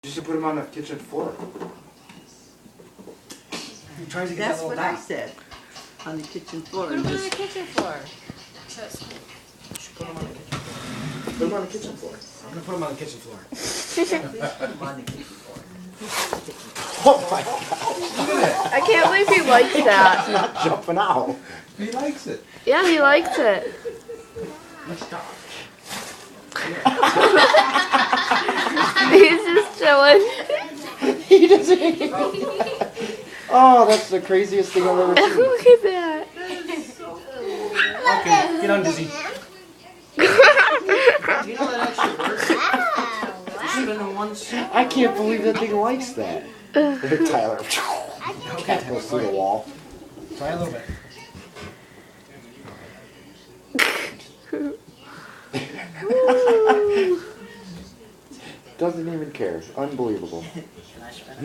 You should put him on the kitchen floor. He tries to get That's that what little I dot. said. On the kitchen floor. Put him on the kitchen floor. Put him on the kitchen. Put him on the kitchen floor. I'm gonna put him on the kitchen floor. Please put him on the kitchen floor. Oh my God. I can't believe he likes that. He's not jumping out. He likes it. Yeah, he likes it. Let's stop. He's just chilling. He doesn't even... Oh, that's the craziest thing I've ever seen. Look at that. Okay, get on, Dizzy. You know that actually works? Spin in one shot. I can't believe that thing likes that. There, Tyler. Cat goes through the wall. Try a little bit. Doesn't even care. Unbelievable. Can I spin it?